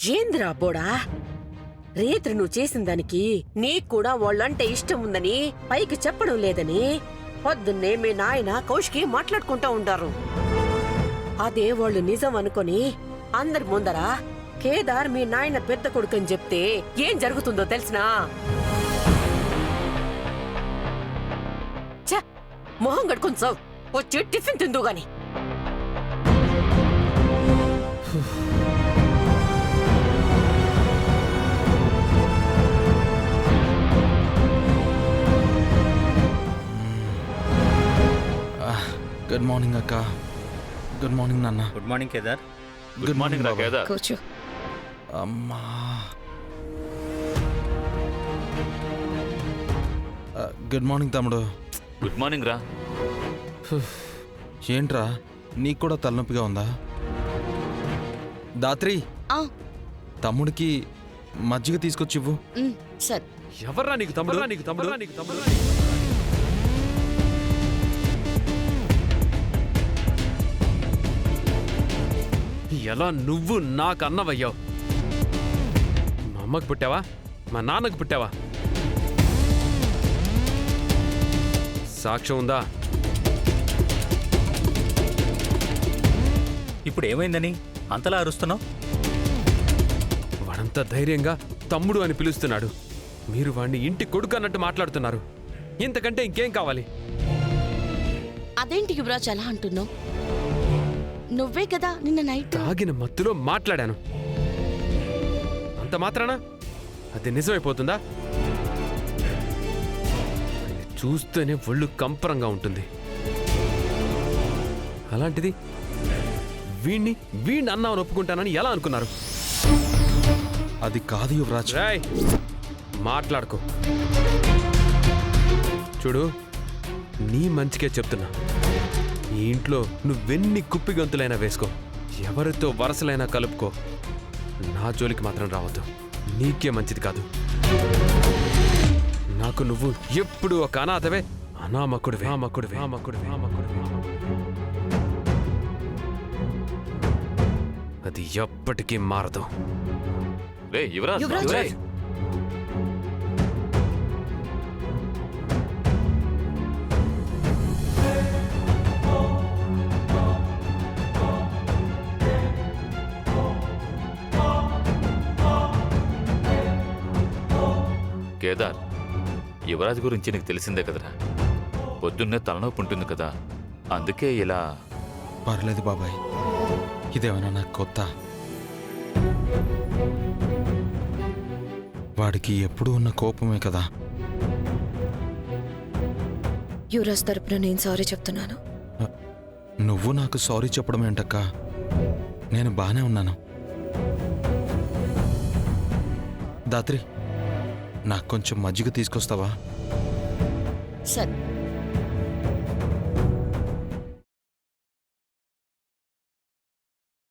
ఏంద్రా బోడా, రేత్రి నువ్వు చేసిన దానికి నీకు కూడా వాళ్ళంటే ఇష్టం ఉందని పైకి చెప్పడం లేదని పొద్దున్నే మీ నాయన కౌశికి మాట్లాడుకుంటా ఉంటారు. అదే వాళ్ళు నిజం అనుకొని అందరి ముందర కేదార్ మీ నాయన పెద్ద కొడుకని చెప్తే ఏం జరుగుతుందో తెలిసినా? ఛ, మొహం కడుకొని సావు, వచ్చి టిఫిన్ తిందు గాని. గుడ్ మార్నింగ్ అక్క. గుడ్ మార్నింగ్ నాన్న. Good morning Kedar. Good morning రా కేదార్. కూర్చో. అమ్మా, గుడ్ మార్నింగ్ తమ్ముడు. గుడ్ మార్నింగ్ రా. ఏంట్రా, నీకు కూడా తలనొప్పిగా ఉందా? దాత్రి, తమ్ముడికి మజ్జిగ తీసుకొచ్చివ్వు. సరే. ఎవర్రా నీకు తమ్ముడు? నీకు తమ్ముడు? నీకు తమ్ముడు? ఎలా నువ్వు నాకు అన్నవయ్యావు? మా అమ్మకు పుట్టావా? మా నాన్నకు పుట్టావా? సాక్ష్యం ఉందా? ఇప్పుడు ఏమైందని అంతలా అరుస్తున్నావు? వాడంత ధైర్యంగా తమ్ముడు అని పిలుస్తున్నాడు. మీరు వాడిని ఇంటి కొడుకు అన్నట్టు మాట్లాడుతున్నారు. ఇంతకంటే ఇంకేం కావాలి? అదేంటి యువరాజ్ అలా అంటున్నావు? నువ్వే కదా నిన్న నైట్. తాగిన మత్తులో మాట్లాడాను. అంత మాత్రానా అది నిజమైపోతుందా? చూస్తేనే ఒళ్ళు కంపరంగా ఉంటుంది. అలాంటిది వీణ్ణి అన్నామని ఒప్పుకుంటానని ఎలా అనుకున్నారు? అది కాదు యువరాజ్. రాయ్, మాట్లాడుకో. చూడు, నీ మంచికే చెప్తున్నా. ఈ ఇంట్లో నువ్వెన్ని కుప్పి గంతులైనా వేసుకో, ఎవరితో వరసలైనా కలుపుకో, నా జోలికి మాత్రం రావద్దు. నీకే మంచిది కాదు. నాకు నువ్వు ఎప్పుడు ఒక అనాథవే, అనామకుడివే. అది ఎప్పటికీ మారదు. రే యువరాజ్, యువరాజ్. రేయ్. కేదార్, యువరాజ్ గురించి నీకు తెలిసిందే కదరా. పొద్దున్నే తలనొప్పి ఉంటుంది కదా, అందుకే ఇలా. పర్లేదు బాబాయ్, ఇదేమైనా నాకు కొత్త. వాడికి ఎప్పుడూ ఉన్న కోపమే కదా. యువరాజ్ తరపున నేను సారీ చెప్తున్నాను. నువ్వు నాకు సారీ చెప్పడం ఏంటక్క? నేను బానే ఉన్నాను. దాత్రి, నాకు కొంచెం మజ్జిగ తీసుకొస్తావా? సరే.